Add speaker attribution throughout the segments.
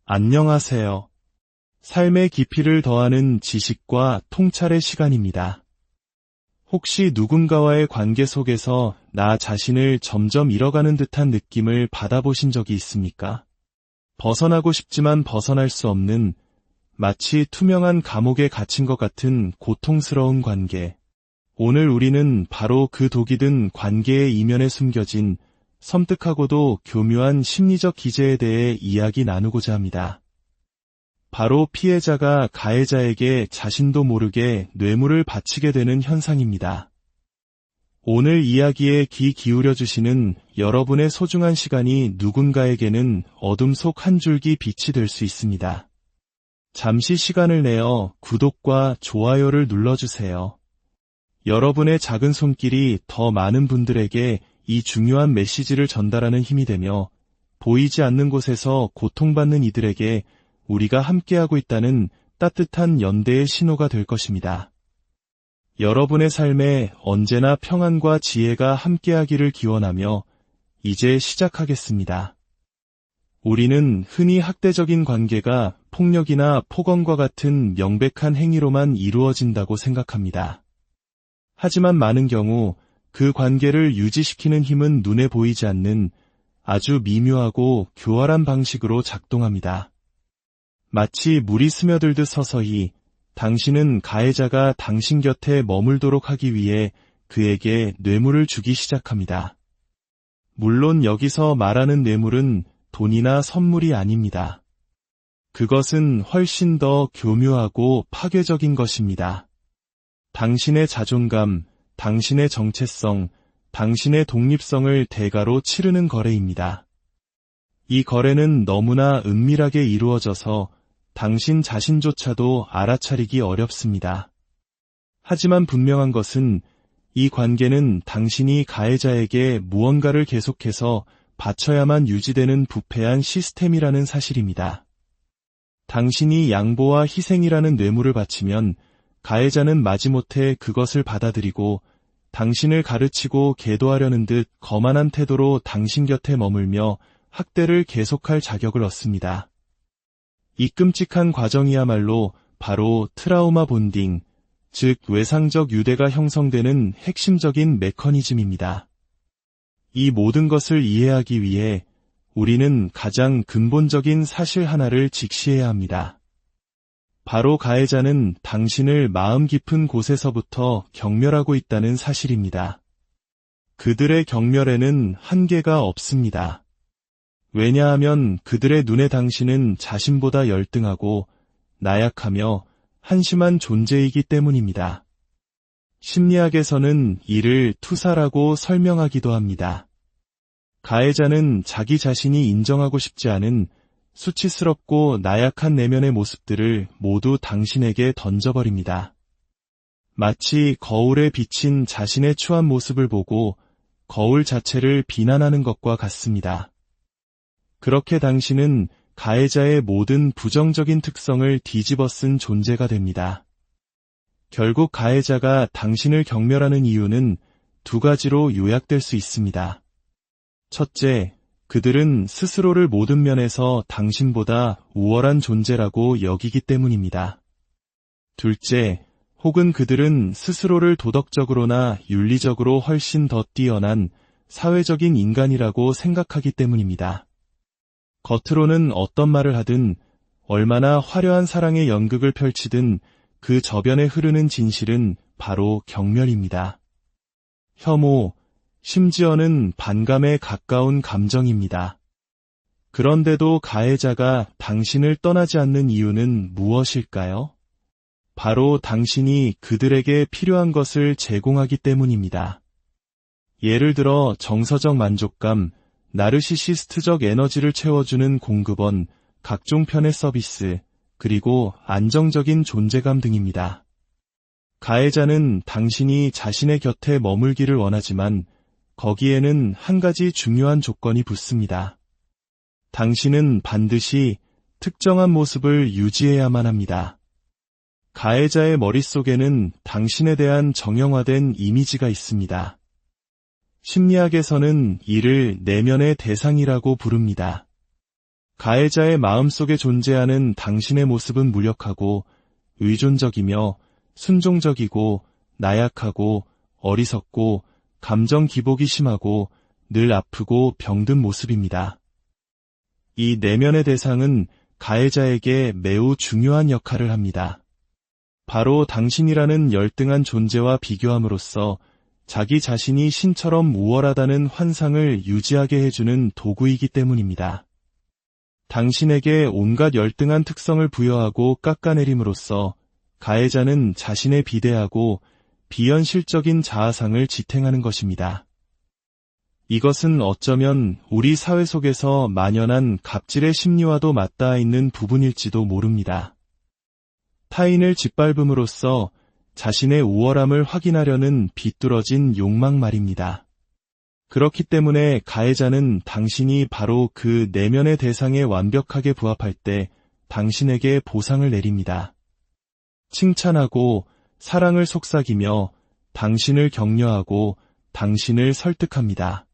Speaker 1: 안녕하세요. 삶의 깊이를 더하는 지식과 통찰의 시간입니다. 혹시 누군가와의 관계 속에서 나 자신을 점점 잃어가는 듯한 느낌을 받아보신 적이 있습니까? 벗어나고 싶지만 벗어날 수 없는 마치 투명한 감옥에 갇힌 것 같은 고통스러운 관계. 오늘 우리는 바로 그 독이 든 관계의 이면에 숨겨진 섬뜩하고도 교묘한 심리적 기제에 대해 이야기 나누고자 합니다. 바로 피해자가 가해자에게 자신도 모르게 뇌물을 바치게 되는 현상입니다. 오늘 이야기에 귀 기울여 주시는 여러분의 소중한 시간이 누군가에게는 어둠 속 한 줄기 빛이 될 수 있습니다. 잠시 시간을 내어 구독과 좋아요를 눌러주세요. 여러분의 작은 손길이 더 많은 분들에게 이 중요한 메시지를 전달하는 힘이 되며 보이지 않는 곳에서 고통받는 이들에게 우리가 함께하고 있다는 따뜻한 연대의 신호가 될 것입니다. 여러분의 삶에 언제나 평안과 지혜가 함께하기를 기원하며 이제 시작하겠습니다. 우리는 흔히 학대적인 관계가 폭력이나 폭언과 같은 명백한 행위로만 이루어진다고 생각합니다. 하지만 많은 경우 그 관계를 유지시키는 힘은 눈에 보이지 않는 아주 미묘하고 교활한 방식으로 작동합니다. 마치 물이 스며들듯 서서히 당신은 가해자가 당신 곁에 머물도록 하기 위해 그에게 뇌물을 주기 시작합니다. 물론 여기서 말하는 뇌물은 돈이나 선물이 아닙니다. 그것은 훨씬 더 교묘하고 파괴적인 것입니다. 당신의 자존감, 당신의 정체성, 당신의 독립성을 대가로 치르는 거래입니다. 이 거래는 너무나 은밀하게 이루어져서 당신 자신조차도 알아차리기 어렵습니다. 하지만 분명한 것은 이 관계는 당신이 가해자에게 무언가를 계속해서 바쳐야만 유지되는 부패한 시스템이라는 사실입니다. 당신이 양보와 희생이라는 뇌물을 바치면 가해자는 마지못해 그것을 받아들이고 당신을 가르치고 계도하려는 듯 거만한 태도로 당신 곁에 머물며 학대를 계속할 자격을 얻습니다. 이 끔찍한 과정이야말로 바로 트라우마 본딩, 즉 외상적 유대가 형성되는 핵심적인 메커니즘입니다. 이 모든 것을 이해하기 위해 우리는 가장 근본적인 사실 하나를 직시해야 합니다. 바로 가해자는 당신을 마음 깊은 곳에서부터 경멸하고 있다는 사실입니다. 그들의 경멸에는 한계가 없습니다. 왜냐하면 그들의 눈에 당신은 자신보다 열등하고 나약하며 한심한 존재이기 때문입니다. 심리학에서는 이를 투사라고 설명하기도 합니다. 가해자는 자기 자신이 인정하고 싶지 않은 수치스럽고 나약한 내면의 모습들을 모두 당신에게 던져버립니다. 마치 거울에 비친 자신의 추한 모습을 보고 거울 자체를 비난하는 것과 같습니다. 그렇게 당신은 가해자의 모든 부정적인 특성을 뒤집어 쓴 존재가 됩니다. 결국 가해자가 당신을 경멸하는 이유는 두 가지로 요약될 수 있습니다. 첫째, 그들은 스스로를 모든 면에서 당신보다 우월한 존재라고 여기기 때문입니다. 둘째, 혹은 그들은 스스로를 도덕적으로나 윤리적으로 훨씬 더 뛰어난 사회적인 인간이라고 생각하기 때문입니다. 겉으로는 어떤 말을 하든 얼마나 화려한 사랑의 연극을 펼치든 그 저변에 흐르는 진실은 바로 경멸입니다. 혐오, 심지어는 반감에 가까운 감정입니다. 그런데도 가해자가 당신을 떠나지 않는 이유는 무엇일까요? 바로 당신이 그들에게 필요한 것을 제공하기 때문입니다. 예를 들어 정서적 만족감, 나르시시스트적 에너지를 채워주는 공급원, 각종 편의 서비스, 그리고 안정적인 존재감 등입니다. 가해자는 당신이 자신의 곁에 머물기를 원하지만 거기에는 한 가지 중요한 조건이 붙습니다. 당신은 반드시 특정한 모습을 유지해야만 합니다. 가해자의 머릿속에는 당신에 대한 정형화된 이미지가 있습니다. 심리학에서는 이를 내면의 대상이라고 부릅니다. 가해자의 마음속에 존재하는 당신의 모습은 무력하고 의존적이며 순종적이고 나약하고 어리석고 감정 기복이 심하고 늘 아프고 병든 모습입니다. 이 내면의 대상은 가해자에게 매우 중요한 역할을 합니다. 바로 당신이라는 열등한 존재와 비교함으로써 자기 자신이 신처럼 우월하다는 환상을 유지하게 해주는 도구이기 때문입니다. 당신에게 온갖 열등한 특성을 부여하고 깎아내림으로써 가해자는 자신의 비대하고 비현실적인 자아상을 지탱하는 것입니다. 이것은 어쩌면 우리 사회 속에서 만연한 갑질의 심리와도 맞닿아 있는 부분일지도 모릅니다. 타인을 짓밟음으로써 자신의 우월함을 확인하려는 비뚤어진 욕망 말입니다. 그렇기 때문에 가해자는 당신이 바로 그 내면의 대상에 완벽하게 부합할 때 당신에게 보상을 내립니다. 칭찬하고 사랑을 속삭이며 당신을 격려하고 당신을 설득합니다.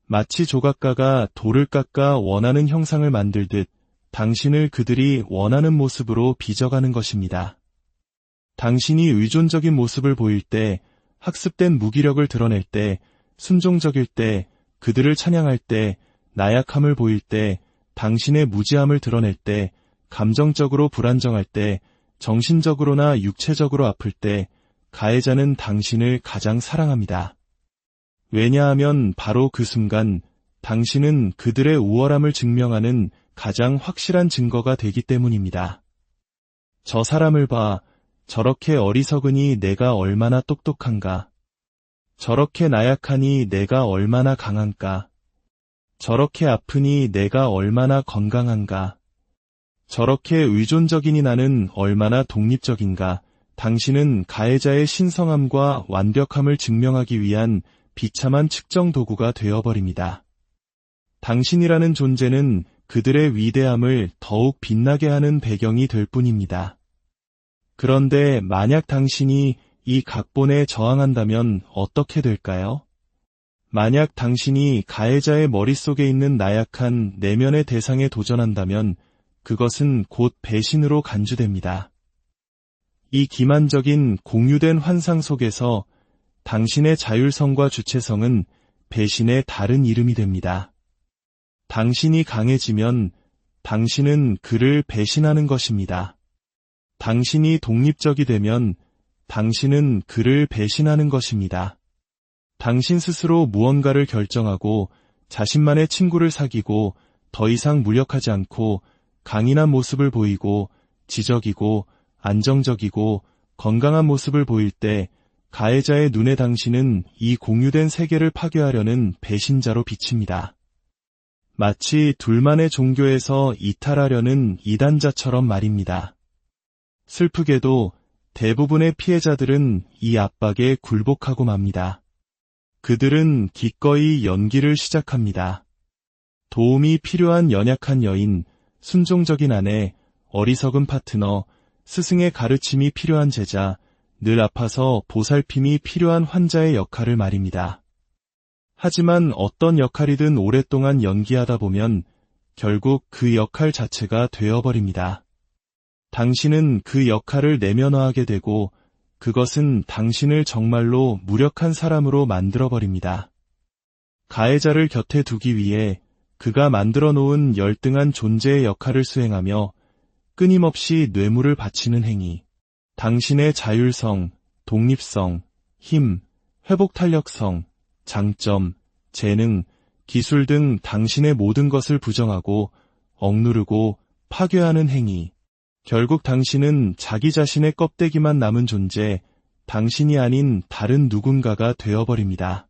Speaker 1: 마치 조각가가 돌을 깎아 원하는 형상을 만들듯 당신을 그들이 원하는 모습으로 빚어가는 것입니다. 당신이 의존적인 모습을 보일 때, 학습된 무기력을 드러낼 때, 순종적일 때, 그들을 찬양할 때, 나약함을 보일 때, 당신의 무지함을 드러낼 때, 감정적으로 불안정할 때, 정신적으로나 육체적으로 아플 때, 가해자는 당신을 가장 사랑합니다. 왜냐하면 바로 그 순간 당신은 그들의 우월함을 증명하는 가장 확실한 증거가 되기 때문입니다. 저 사람을 봐, 저렇게 어리석으니 내가 얼마나 똑똑한가. 저렇게 나약하니 내가 얼마나 강한가. 저렇게 아프니 내가 얼마나 건강한가. 저렇게 의존적이니 나는 얼마나 독립적인가. 당신은 가해자의 신성함과 완벽함을 증명하기 위한 비참한 측정 도구가 되어버립니다. 당신이라는 존재는 그들의 위대함을 더욱 빛나게 하는 배경이 될 뿐입니다. 그런데 만약 당신이 이 각본에 저항한다면 어떻게 될까요? 만약 당신이 가해자의 머릿속에 있는 나약한 내면의 대상에 도전한다면 그것은 곧 배신으로 간주됩니다. 이 기만적인 공유된 환상 속에서 당신의 자율성과 주체성은 배신의 다른 이름이 됩니다. 당신이 강해지면 당신은 그를 배신하는 것입니다. 당신이 독립적이 되면 당신은 그를 배신하는 것입니다. 당신 스스로 무언가를 결정하고 자신만의 친구를 사귀고 더 이상 무력하지 않고 강인한 모습을 보이고 지적이고 안정적이고 건강한 모습을 보일 때 가해자의 눈에 당신은 이 공유된 세계를 파괴하려는 배신자로 비칩니다. 마치 둘만의 종교에서 이탈하려는 이단자처럼 말입니다. 슬프게도 대부분의 피해자들은 이 압박에 굴복하고 맙니다. 그들은 기꺼이 연기를 시작합니다. 도움이 필요한 연약한 여인, 순종적인 아내, 어리석은 파트너, 스승의 가르침이 필요한 제자, 늘 아파서 보살핌이 필요한 환자의 역할을 말입니다. 하지만 어떤 역할이든 오랫동안 연기하다 보면 결국 그 역할 자체가 되어버립니다. 당신은 그 역할을 내면화하게 되고 그것은 당신을 정말로 무력한 사람으로 만들어버립니다. 가해자를 곁에 두기 위해 그가 만들어 놓은 열등한 존재의 역할을 수행하며 끊임없이 뇌물을 바치는 행위, 당신의 자율성, 독립성, 힘, 회복탄력성, 장점, 재능, 기술 등 당신의 모든 것을 부정하고 억누르고 파괴하는 행위. 결국 당신은 자기 자신의 껍데기만 남은 존재, 당신이 아닌 다른 누군가가 되어버립니다.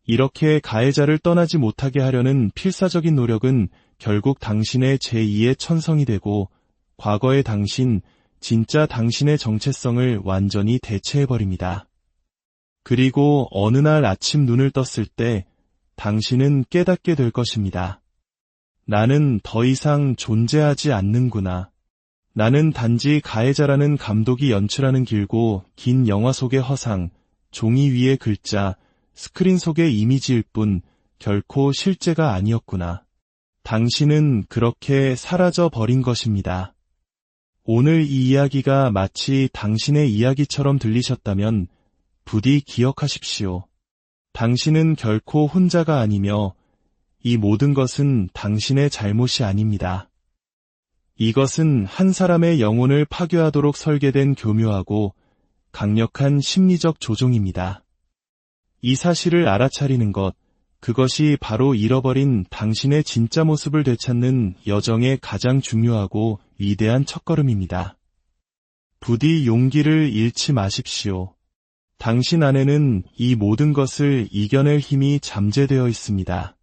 Speaker 1: 이렇게 가해자를 떠나지 못하게 하려는 필사적인 노력은 결국 당신의 제2의 천성이 되고 과거의 당신, 진짜 당신의 정체성을 완전히 대체해버립니다. 그리고 어느 날 아침 눈을 떴을 때 당신은 깨닫게 될 것입니다. 나는 더 이상 존재하지 않는구나. 나는 단지 가해자라는 감독이 연출하는 길고 긴 영화 속의 허상, 종이 위의 글자, 스크린 속의 이미지일 뿐 결코 실제가 아니었구나. 당신은 그렇게 사라져 버린 것입니다. 오늘 이 이야기가 마치 당신의 이야기처럼 들리셨다면 부디 기억하십시오. 당신은 결코 혼자가 아니며 이 모든 것은 당신의 잘못이 아닙니다. 이것은 한 사람의 영혼을 파괴하도록 설계된 교묘하고 강력한 심리적 조종입니다. 이 사실을 알아차리는 것, 그것이 바로 잃어버린 당신의 진짜 모습을 되찾는 여정의 가장 중요하고 위대한 첫걸음입니다. 부디 용기를 잃지 마십시오. 당신 안에는 이 모든 것을 이겨낼 힘이 잠재되어 있습니다.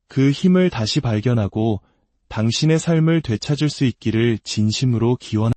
Speaker 1: 그 힘을 다시 발견하고 당신의 삶을 되찾을 수 있기를 진심으로 기원합니다.